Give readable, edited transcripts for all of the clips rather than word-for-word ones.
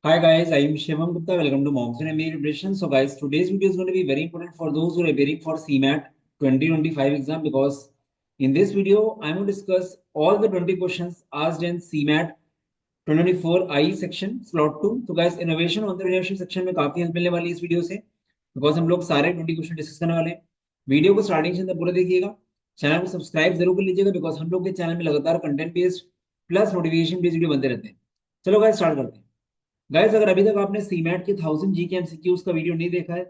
Hi guys, I am Shivam Gupta. Welcome to Monks and MBA Preparation. So guys, today's video is going to be very important for those who are preparing for CMAT 2025 exam because in this video, I'm going to discuss all the 20 questions asked in CMAT 2024 I section slot 2. तो guys, innovation entrepreneurship section में काफी help मिलने वाली है इस video से because हम लोग सारे 20 क्वेश्चन डिस्कस करने वाले हैं। वीडियो को स्टार्टिंग से अंदर पूरा देखिएगा। चैनल को सब्सक्राइब जरूर कर लीजिएगा बिकॉज हम लोग के चैनल में लगातार content based plus motivation based video बनते रहते हैं। चलो गाइस स्टार्ट करते हैं। गाइस अगर अभी तक आपने सीमैट के 1000 जी के एमसीक्यूज का वीडियो नहीं देखा है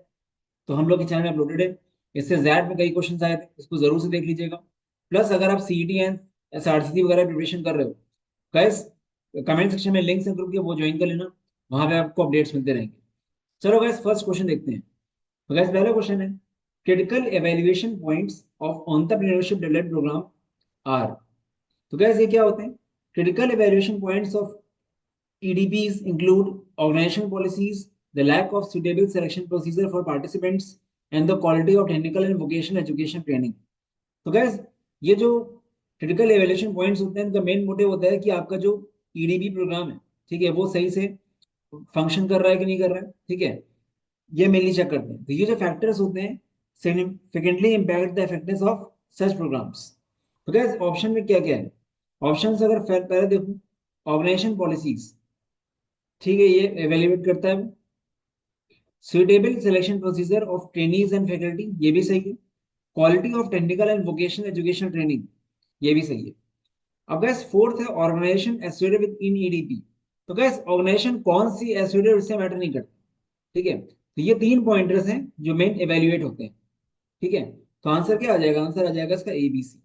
तो हम लोग के चैनल में अपलोडेड है। इससे जैड में कई क्वेश्चन आए थे, इसको जरूर से देख लीजिएगा। प्लस अगर आप सीईटी एंड एसआरसीटी वगैरह प्रिपरेशन कर रहे हो गाइस, कमेंट सेक्शन में लिंक्स है ग्रुप के, वो ज्वाइन कर लेना। वहां पे आपको अपडेट्स मिलते रहेंगे। चलो गाइस फर्स्ट क्वेश्चन देखते हैं। तो गाइस पहला क्वेश्चन है critical evaluation points of entrepreneurship development program are. तो गाइस ये क्या होते हैं? Critical evaluation points of EDPs include organizational policies, the lack of suitable selection procedure for participants, and the quality of technical and vocational education training. तो gas ये जो critical evaluation points होते हैं इनका मेन मोटिव होता है कि आपका जो ईडीपी प्रोग्राम है, ठीक है, वो सही से फंक्शन कर रहा है कि नहीं कर रहा है, ठीक है। ये मेनली चेक करते हैं। तो ये जो फैक्टर्स होते हैं significantly impact the effectiveness of such programs. तो गैस ऑप्शन में क्या क्या है? ऑप्शन अगर पहले देखो, ऑर्गेनाइजेशन पॉलिसीज, ठीक है, ये एवेल्युएट करता है। Suitable selection procedure of trainees and faculty, ये भी सही है। Quality of technical and vocational education training, ये भी सही है। अब गैस फोर्थ है organization associated with in EDP. तो गैस ऑर्गेनाइजेशन कौन सी एसोसिएटेड उससे मैटर नहीं करता, ठीक है। तो ये तीन पॉइंटर्स हैं जो मेन एवेल्युएट होते हैं, ठीक है। तो आंसर क्या आ जाएगा? आंसर आ जाएगा इसका ABC।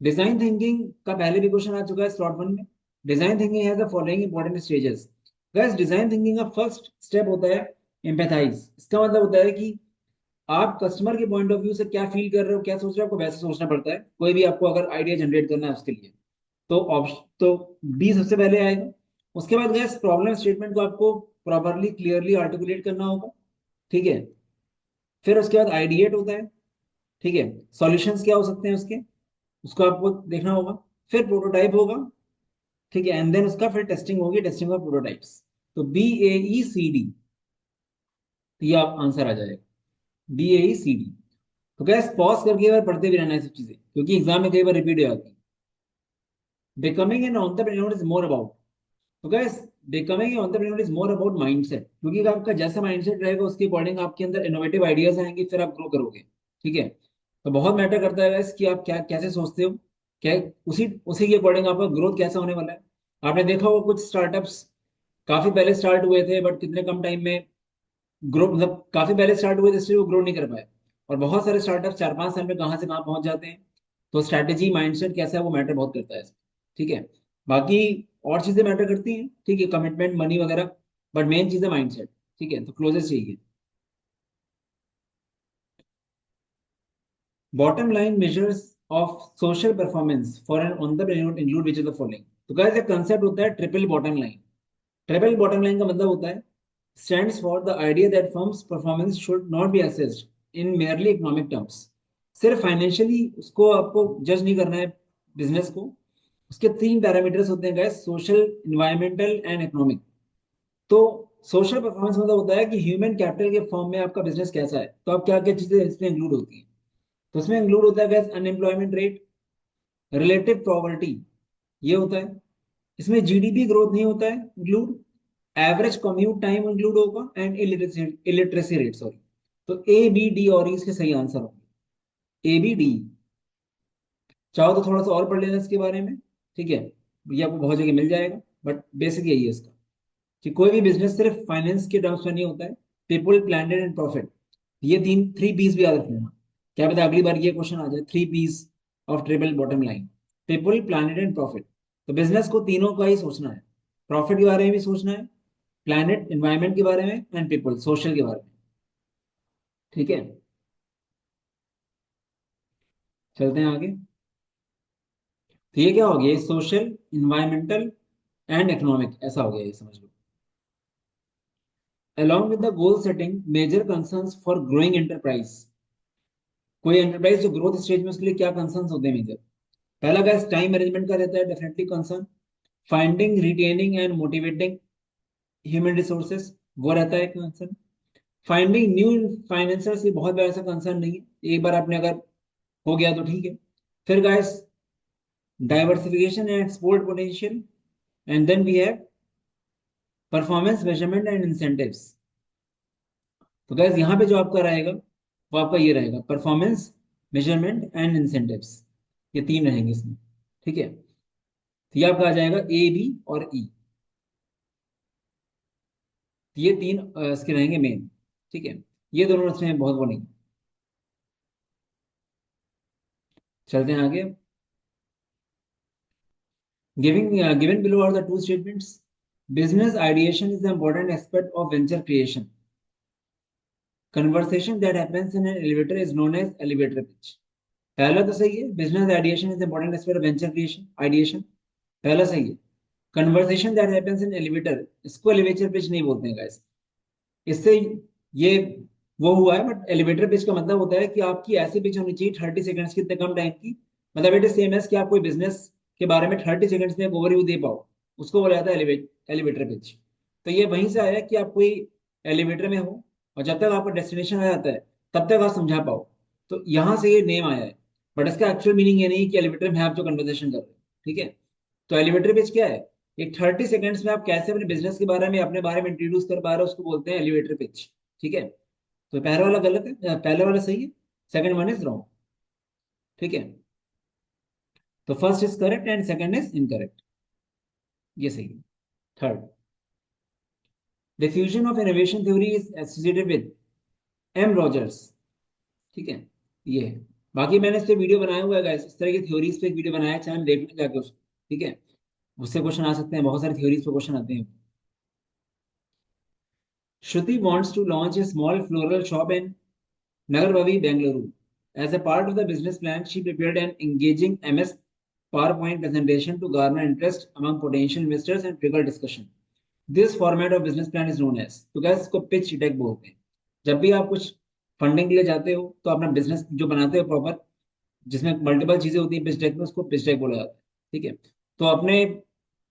डिजाइन थिंकिंग का पहले भी क्वेश्चन आ चुका है स्लॉट 1 में। Design thinking has the following important stages. Guys design thinking का फर्स्ट स्टेप होता है एम्पैथाइज। इसका मतलब होता है कि आप कस्टमर के पॉइंट ऑफ व्यू से क्या फील कर रहे हो, क्या सोच रहे हो, आपको वैसे सोचना पड़ता है। कोई भी आपको अगर आइडिया जनरेट करना है उसके लिए, तो ऑप्शन तो बी सबसे पहले आएगा। उसके बाद गैस प्रॉब्लम स्टेटमेंट को आपको प्रॉपरली क्लियरली आर्टिकुलेट करना होगा, ठीक है। फिर उसके बाद आइडिएट होता है, ठीक है। सॉल्यूशंस क्या हो सकते हैं उसके, उसको आपको देखना होगा। फिर प्रोटोटाइप होगा, ठीक है, एंड देन उसका फिर टेस्टिंग होगी, टेस्टिंग ऑफ प्रोटोटाइप्स। तो BAECD, तो ये आप आंसर आ जाएगा BAECD। तो गैस पॉज करके एक बार पढ़ते भी रहना है सब चीजें क्योंकि एग्जाम में कई बार रिपीट हो जाती है। Becoming an entrepreneur is more about. तो guess becoming an entrepreneur is more about mindset, क्योंकि आपका जैसा माइंडसेट रहेगा उसके अकॉर्डिंग आपके अंदर इनोवेटिव आइडियाज आएंगे, फिर आप ग्रो करोगे, ठीक है। तो बहुत मैटर करता है गैस कि आप क्या कैसे सोचते हो, क्या उसी उसी के अकॉर्डिंग आपका ग्रोथ कैसा होने वाला है। आपने देखा होगा कुछ स्टार्टअप्स काफी पहले स्टार्ट हुए थे बट कितने कम टाइम में ग्रो, मतलब काफी पहले स्टार्ट हुए थे इसलिए वो ग्रो नहीं कर पाए। और बहुत सारे स्टार्टअप 4-5 साल में कहाँ से कहाँ पहुंच जाते हैं। तो स्ट्रैटेजी माइंडसेट कैसा है वो मैटर बहुत करता है, ठीक है। बाकी और चीजें मैटर करती हैं, ठीक है, कमिटमेंट मनी वगैरह, बट मेन चीज है माइंडसेट, ठीक है। तो क्लोजेस्ट चाहिए। Bottom line measures of social performance for an entrepreneur include which of the following. तो गाइस एक कंसेप्ट होता है triple bottom line. Triple bottom line का मतलब होता है stands for the idea that firm's performance should not be assessed in merely economic terms। सिर्फ financially उसको आपको जज नहीं करना है बिजनेस को। उसके तीन पैरामीटर्स होते हैं gas, social, environmental and economic. तो सोशल परफॉर्मेंस मतलब होता है कि ह्यूमन कैपिटल के फॉर्म में आपका बिजनेस कैसा है, तो आप क्या क्या चीजें इसमें इंक्लूड होती हैं। तो इसमें इंक्लूड होता है gas unemployment rate, relative poverty, ये होता है। इसमें जीडीपी ग्रोथ नहीं होता है include. Average commute time include होगा एंड इलिटरेसी रेट, सॉरी। तो A B D और E इसके सही आंसर होंगे, ABD। चाहो तो थोड़ा सा और पढ़ लेना इसके बारे में, ठीक है, ये आपको बहुत जगह मिल जाएगा। बट बेसिक यही है इसका कि कोई भी बिजनेस सिर्फ फाइनेंस के टर्म्स में नहीं होता है। पीपल, प्लैनेट एंड प्रॉफिट, ये तीन 3 P's भी याद रख लेना। क्या पता अगली बार ये क्वेश्चन आ जाए, 3 P's of triple bottom line, people, planet and profit. तो बिजनेस को तीनों का ही सोचना है। प्रॉफिट के बारे में भी सोचना है, प्लैनेट एनवायरमेंट के बारे में, एंड पीपल सोशल के बारे में, ठीक है। चलते हैं आगे। तो ये क्या हो गया? सोशल, इन्वायरमेंटल एंड इकोनॉमिक, ऐसा हो गया ये, समझ लो। along with the goal setting major concerns for growing enterprise। कोई एंटरप्राइज जो ग्रोथ स्टेज में उसके लिए क्या कंसर्न्स होते हैं मेजर? पहला गैस टाइम मैनेजमेंट का रहता है definitely concern. Finding, retaining and motivating human resources, वो रहता है कंसर्न। फाइंडिंग न्यू फाइनेंसर्स, ये बहुत बड़ा सा कंसर्न नहीं है, एक बार आपने अगर हो गया तो ठीक है। फिर guys, diversification and export potential, and then we have performance measurement and incentives. तो गैस यहाँ पे जो आपका रहेगा वो आपका ये रहेगा, परफॉर्मेंस मेजरमेंट एंड इंसेंटिव्स, ये तीन रहेंगे इसमें। ठीक है, तो ये आपका आ जाएगा ए, बी और ई, ये तीन इसके रहेंगे मेन। ठीक है, ये दोनों इसमें बहुत वो नहीं। चलते हैं आगे। Given below are the two statements. Business ideation is an important aspect of venture creation. Conversation that happens in an elevator is known as elevator pitch. पहला तो सही है, business ideation is important aspect of venture creation, ideation पहला सही है। Conversation that happens in elevator, इसको elevator pitch नहीं बोलते हैं गाइस, इससे ये वो हुआ है, बट एलिवेटर पिच का मतलब होता है कि आपकी ऐसी पिच होनी चाहिए 30 सेकंड्स की, इतने कम टाइम की, मतलब इट इज सेम एज कि आप कोई बिजनेस के बारे में 30 सेकंड्स में एक ओवरव्यू दे पाओ, उसको बोला जाता है एलिवेटर पिच। तो ये वहीं से आया कि आप कोई एलिवेटर में हो और जब तक आपका डेस्टिनेशन आ जाता है तब तक आप समझा पाओ, तो यहाँ से ये नेम आया है। बट इसका एक्चुअल मीनिंग ये नहीं कि एलिवेटर में आप जो कन्वर्सेशन कर रहे हो। ठीक है, तो एलिवेटर पिच क्या है? एक 30 सेकंड्स में आप कैसे अपने बिजनेस के बारे में, अपने बारे में इंट्रोड्यूस कर पा रहे हो, उसको बोलते हैं एलिवेटर पिच। ठीक है, तो पहला वाला गलत है, पहला वाला सही है, सेकंड वन इज रॉन्ग। ठीक है, तो first is correct and second is incorrect, ये सही है। Third, diffusion of innovation theory is associated with M Rogers. ठीक है, ये है। बाकी मैंने इस पे वीडियो बनाया हुआ है guys, इस तरह की थ्योरीज पे एक वीडियो बनाया है, चैनल देखने जाके उसको। ठीक है, उससे क्वेश्चन आ सकते हैं, बहुत सारी थ्योरीज पे क्वेश्चन आते हैं। Shruti wants to launch a small floral shop in Nagarbavi, Bengaluru. As a part of the business plan, she prepared an engaging MS PowerPoint presentation to garner interest among potential investors and trigger discussion. This format of business plan is known as, तो guys इसको pitch deck बोलते हैं। जब भी आप कुछ funding के लिए जाते हो तो अपना बिजनेस जो बनाते हो प्रॉपर, जिसमें मल्टीपल चीजें होती हैं पिच डेक में, उसको पिच डेक बोला जाता है। ठीक है, तो अपने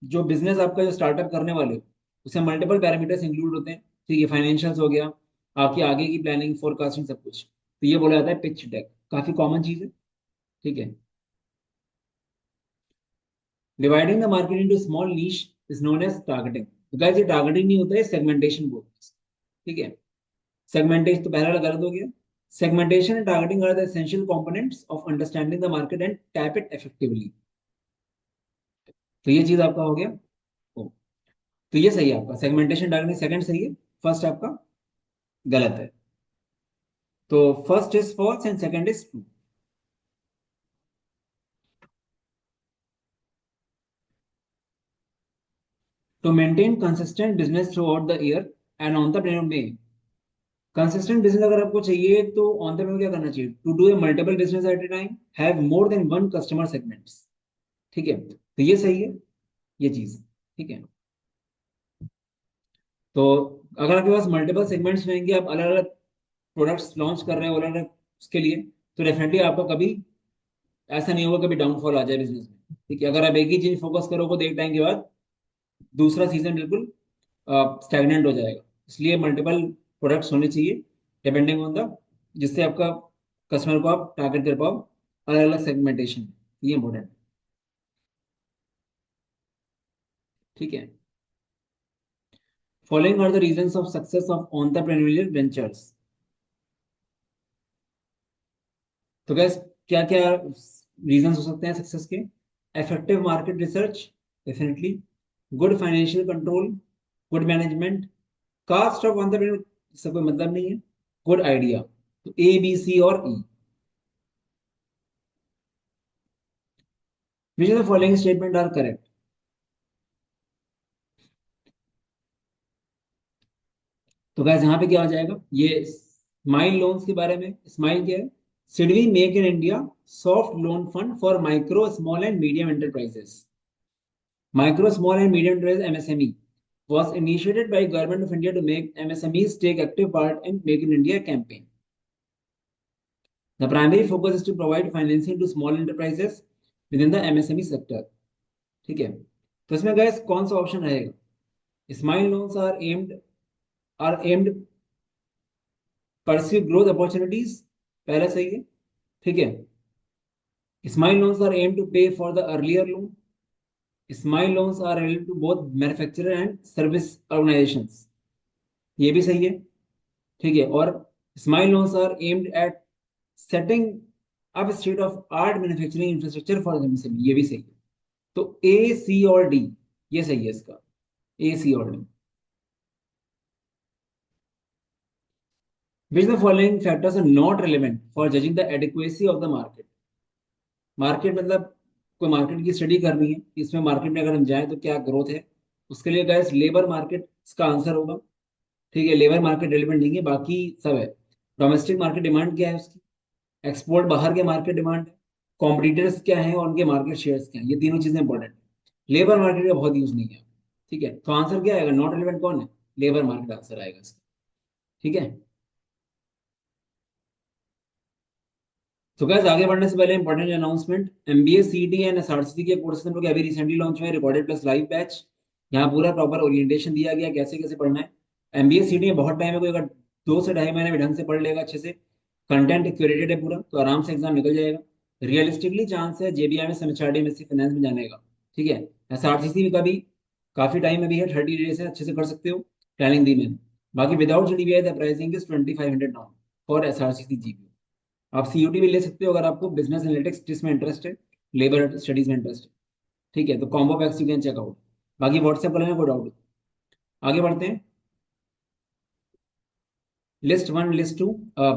जो बिजनेस आपका जो स्टार्टअप करने वाले हो उसमें मल्टीपल पैरामीटर्स इंक्लूड होते हैं। ठीक है, फाइनेंशियल्स हो गया, आपकी आगे की प्लानिंग, फोरकास्टिंग, सब कुछ, तो ये बोला जाता है पिच डेक, काफी कॉमन चीज है। ठीक है, dividing the market into small niche is known as targeting. तो गाइस ये टारगेटिंग नहीं होता है, सेगमेंटेशन बोलते हैं। ठीक है, सेगमेंटेशन तो पहला गलत हो गया। Segmentation and targeting are the essential components of understanding the market and tap it effectively. तो ये चीज आपका हो गया। ओ, तो ये सही है आपका, सेगमेंटेशन टारगेटिंग सेकंड सही है, फर्स्ट आपका गलत है। तो first is false and second is true. To maintain consistent business throughout the year, an entrepreneur may, consistent business अगर आपको चाहिए तो entrepreneur क्या करना चाहिए? To do a multiple business at a time, have more than one customer segments. ठीक है, तो ये सही है, ये चीज। ठीक है, तो अगर आपके पास मल्टीपल सेगमेंट्स रहेंगे, आप अलग अलग प्रोडक्ट्स लॉन्च कर रहे हो अलग अलग उसके लिए, तो डेफिनेटली आपको कभी ऐसा नहीं होगा कभी डाउनफॉल आ जाए बिजनेस में। ठीक है, अगर आप एक ही चीज फोकस करोगे तो एक टाइम के बाद दूसरा सीजन बिल्कुल स्टैग्नेंट हो जाएगा। इसलिए मल्टीपल प्रोडक्ट्स होने चाहिए डिपेंडिंग ऑन द, जिससे आपका कस्टमर को आप टारगेट कर पाओ अलग अलग सेगमेंटेशन, ये इंपॉर्टेंट। ठीक है, following are the reasons of success of entrepreneurial ventures. तो गैस क्या क्या रीजंस हो सकते हैं सक्सेस के? Effective market research, definitely. Good financial control, good management, caste of entrepreneur, इसका कोई मतलब नहीं है, गुड आइडिया। तो ए, बी, सी और E. Which of the following statement are correct? तो गैस यहाँ पे क्या हो जाएगा, ये स्माइल लोन्स के बारे में। स्माइल क्या है? SIDBI make in India soft loan fund for micro small and medium enterprises. Micro small and medium enterprise MSME was initiated by government of India to make MSMEs take active part in Make in India campaign. The primary focus is to provide financing to small enterprises within the MSME sector. ठीक है, तो इसमें gas कौन सा option रहेगा? SMILE loans are aimed pursue growth opportunities, पहला सही है। ठीक है। SMILE loans are aim to pay for the earlier loan. SMILE loans are related to both manufacturer and service organisations, ये भी सही है। ठीक है। और SMILE loans are aimed at setting up state of art manufacturing infrastructure for MSME, ये भी सही है। तो ए सी और डी ये सही है इसका, ए सी और D. Which the following factors are not relevant for judging the adequacy of the market? Market मतलब कोई मार्केट की स्टडी करनी है, इसमें मार्केट में अगर हम जाएं तो क्या ग्रोथ है, उसके लिए गैस लेबर मार्केट इसका आंसर होगा। ठीक है। लेबर मार्केट रिलेवेंट नहीं है, बाकी सब है। डोमेस्टिक मार्केट डिमांड क्या है उसकी, एक्सपोर्ट बाहर के मार्केट डिमांड है, कॉम्पिटिटर्स क्या है और उनके मार्केट शेयर्स क्या है, ये तीनों चीजें इंपॉर्टेंट है। लेबर मार्केट का बहुत यूज नहीं है। ठीक है। तो आंसर क्या आएगा? नॉट रिलेवेंट कौन है? लेबर मार्केट आंसर आएगा इसका। ठीक है। तो गाइस आगे बढ़ने से पहले important announcement, MBA CET and SRCC के कोर्सेज हम लोग अभी रिसेंटली लॉन्च हुए, रिकॉर्डेड प्लस लाइव बैच। यहाँ पूरा प्रॉपर ओरिएंटेशन दिया गया कैसे कैसे पढ़ना है। एमबीए सीईटी में बहुत टाइम है, कोई अगर 2 से ढाई महीने में ढंग से पढ़ लेगा अच्छे से, कंटेंट क्यूरेटेड है पूरा, तो आराम से एग्जाम निकल जाएगा। रियलिस्टिकली चांस है जेबीआई में, सेमेस्टर में से फाइनेंस में जाने का। ठीक है। एसआरसीसी का भी काफी टाइम अभी है, 30 डेज है, अच्छे से कर सकते हो, प्लानिंग दी मैंने। बाकी without GDBI the pricing is 2500 now for SRCC GP. आप सीयूटी भी ले सकते हो अगर आपको बिजनेस एनालिटिक्स जिसमें इंटरेस्ट है, लेबर स्टडीज में इंटरेस्ट है। ठीक है। तो combo packs you can check out. बाकी व्हाट्सएप कर लेना, कोई डाउट। आगे बढ़ते हैं। List one, list two,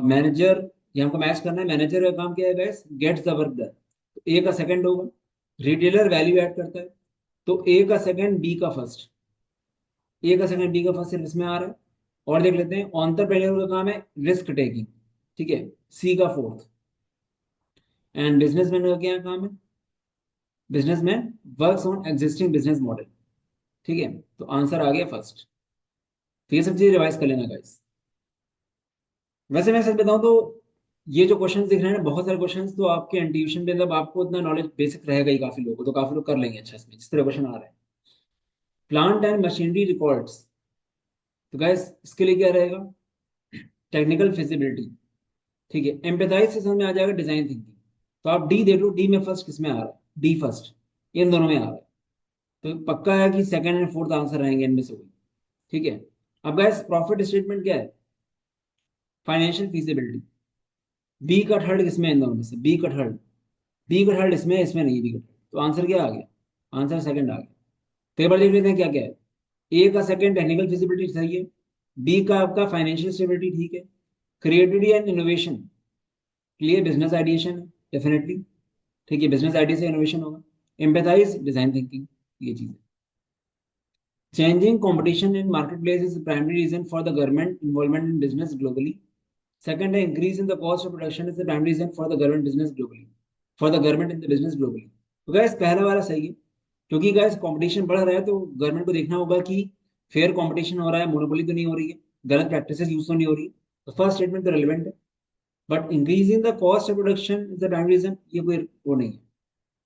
manager, ये हमको मैच करना है। मैनेजर का काम क्या है guys? Gets the work done. तो ए का सेकंड होगा। रिटेलर वैल्यू ऐड करता है, तो ए का सेकंड बी का फर्स्ट, ए का सेकंड बी का फर्स्ट सिर्फ इसमें आ रहा है। और देख लेते हैं, एंटरप्रेन्योर का काम है रिस्क टेकिंग। ठीक है। सी का फोर्थ। एंड बिजनेसमैन का क्या काम है? Businessman works on existing business model. ठीक है। तो आंसर आ गया फर्स्ट। तो ये सब चीज रिवाइज कर लेना गाइस। वैसे मैं सच बताऊं तो ये जो क्वेश्चंस दिख रहे हैं ना, बहुत सारे क्वेश्चंस तो आपके इंट्यूशन पे, मतलब आपको उतना नॉलेज बेसिक रहेगा ही काफी लोगों को, तो काफी लोग कर लेंगे अच्छा इसमें, जिस तरह क्वेश्चन आ रहे हैं। प्लांट एंड मशीनरी रिकॉर्ड्स, तो गाइस इसके लिए क्या रहेगा? Technical feasibility. ठीक है। एम्पैथाइज से समझ में आ जाएगा डिजाइन थिंकिंग। तो आप डी देख लो, डी में फर्स्ट किस में आ रहा है? डी फर्स्ट, इन दोनों में आ रहा है। तो पक्का है कि सेकंड एंड फोर्थ आंसर रहेंगे इनमें से कोई। ठीक है। अब गाइस प्रॉफिट स्टेटमेंट क्या है? Financial feasibility. बी का थर्ड किसमें है इन दोनों में से? बी का थर्ड, बी का थर्ड इसमें है, इसमें नहीं बी का थर्ड। तो आंसर क्या आ गया? आंसर सेकंड आ गया। तो एक बार देख लेते हैं क्या क्या है। ए का सेकंड टेक्निकल फिजिबिलिटी सही है। बी का आपका फाइनेंशियल स्टेबिलिटी ठीक है। Creativity and innovation, clear business ideation है डेफिनेटली। ठीक है। बिजनेस आइडिया से इनोवेशन होगा। एम्पैथाइज डिजाइन थिंकिंग, ये चीज है। Changing competition in marketplace is the primary reason for the government involvement in business globally. Second है increase in the cost of production is the primary reason for the government business globally. For the government in the business globally. तो gas पहला वाला सही है, क्योंकि gas competition बढ़ रहा है तो गवर्नमेंट को देखना होगा कि फेयर कंपटीशन हो रहा है, मोनोपोली तो नहीं हो रही है, गलत प्रैक्टिसेस यूज तो नहीं हो रही है। तो फर्स्ट स्टेटमेंट तो रिलेवेंट है। But increasing the cost of production is the primary reason, ये कोई वो नहीं है।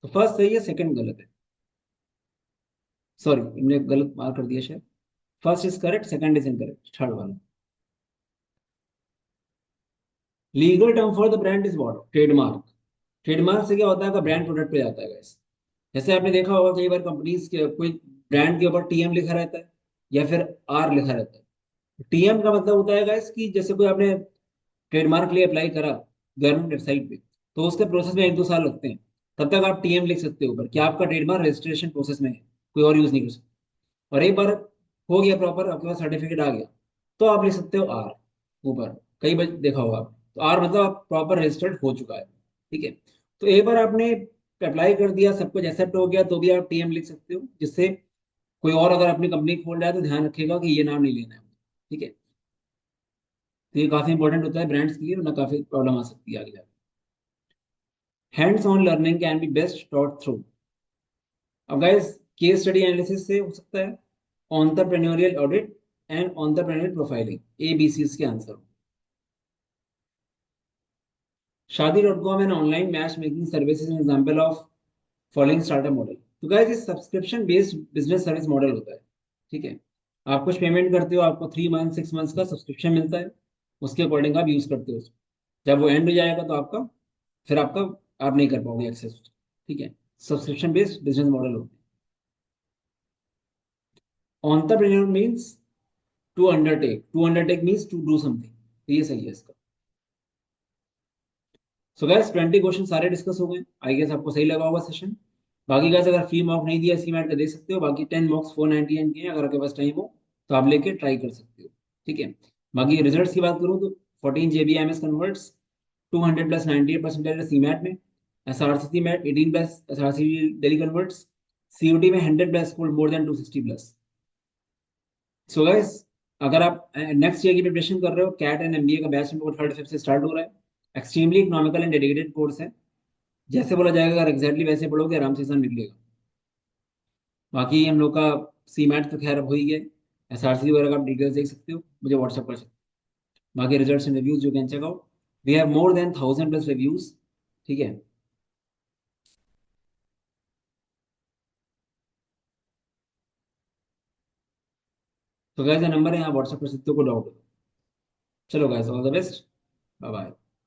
तो फर्स्ट सही है, सेकंड गलत है। सॉरी, हमने गलत मार्क कर दिया शायद। First is correct, second is incorrect, third वाला। Legal term for the brand is what? Trademark. Trademark से क्या होता है? का ब्रांड प्रोडक्ट पे जाता है guys। जैसे आपने देखा होगा कई बार कंपनीज के कोई ब्रांड के ऊपर टीएम लिखा रहता है या फिर आर लिखा रहता है। टीएम का मतलब होता है गाइस कि जैसे कोई आपने ट्रेडमार्क के लिए अप्लाई करा गवर्नमेंट वेबसाइट पे, तो उसके प्रोसेस में 1-2 साल लगते हैं। तब तक आप टीएम लिख सकते हो ऊपर कि आपका ट्रेडमार्क रजिस्ट्रेशन प्रोसेस में है, कोई और यूज नहीं कर सकता। और एक बार हो गया प्रॉपर, आपके पास सर्टिफिकेट आ गया, तो आप लिख सकते हो आर ऊपर। कई बार देखा होगा आप, तो आर मतलब आप प्रॉपर रजिस्टर्ड हो चुका है। ठीक है। तो एक बार आपने अप्लाई कर दिया, सब कुछ एक्सेप्ट हो गया, तो भी आप टीएम लिख सकते हो, जिससे कोई और अगर अपनी कंपनी खोल रहा है तो ध्यान रखेगा कि ये नाम नहीं लेना है। ठीक है। तो ये काफी इंपॉर्टेंट होता है ब्रांड्स के लिए, वरना काफी प्रॉब्लम आ सकती है आगे जाकर। Hands on learning can be best taught through. अब गाइस केस स्टडी एनालिसिस से हो सकता है, entrepreneurial audit and entrepreneurial profiling, A B C इसके answer. Shaadi.com and online match making services an example of following startup model. तो guys ये subscription based business service model होता है, ठीक है। आप कुछ पेमेंट करते हो, आपको 3 मंथ 6 मंथ्स का सब्सक्रिप्शन मिलता है, उसके अकॉर्डिंग आप यूज करते हो उसको। जब वो एंड हो जाएगा तो आपका फिर आपका आप नहीं कर पाओगे एक्सेस, ठीक है। सब्सक्रिप्शन बेस्ड बिजनेस मॉडल होता है। Entrepreneur means to undertake means to do something, तो ये सही है इसका। सो गैस 20 क्वेश्चन सारे डिस्कस हो गए, आई गेस आपको सही लगा होगा सेशन। बाकी गैस अगर फ्री मॉक नहीं दिया सी मैट का दे सकते हो, बाकी 10 मॉक्स 499 के हैं, अगर आपके पास टाइम हो तो आप लेके ट्राई कर सकते हो, ठीक है। बाकी रिजल्ट्स की बात करूँ तो 14 JBMS कन्वर्ट्स 200 प्लस 98% सी मैट में, SRCC में 18 plus SRCC Delhi converts, COT में 100 plus score more than 260 plus. So guys अगर आप नेक्स्ट ईयर की प्रिपरेशन कर रहे हो, कैट एंड MBA का बैच नंबर 35 से स्टार्ट हो रहा है। Extremely economical and dedicated course है, जैसे बोला जाएगा अगर एग्जैक्टली वैसे पढ़ोगे आराम से एग्जाम निकलेगा। बाकी हम लोग का सी मैट तो खैर अब हो ही गया, SRC वगैरह का आप डिटेल्स देख सकते हो, मुझे व्हाट्सअप कर सकते हो। बाकी results and reviews you can check out, we have more than 1000 plus reviews, ठीक है। तो गाइस नंबर है यहाँ, व्हाट्सअप कर सकते हो, कोई डाउट हो। चलो guys all the best, bye bye.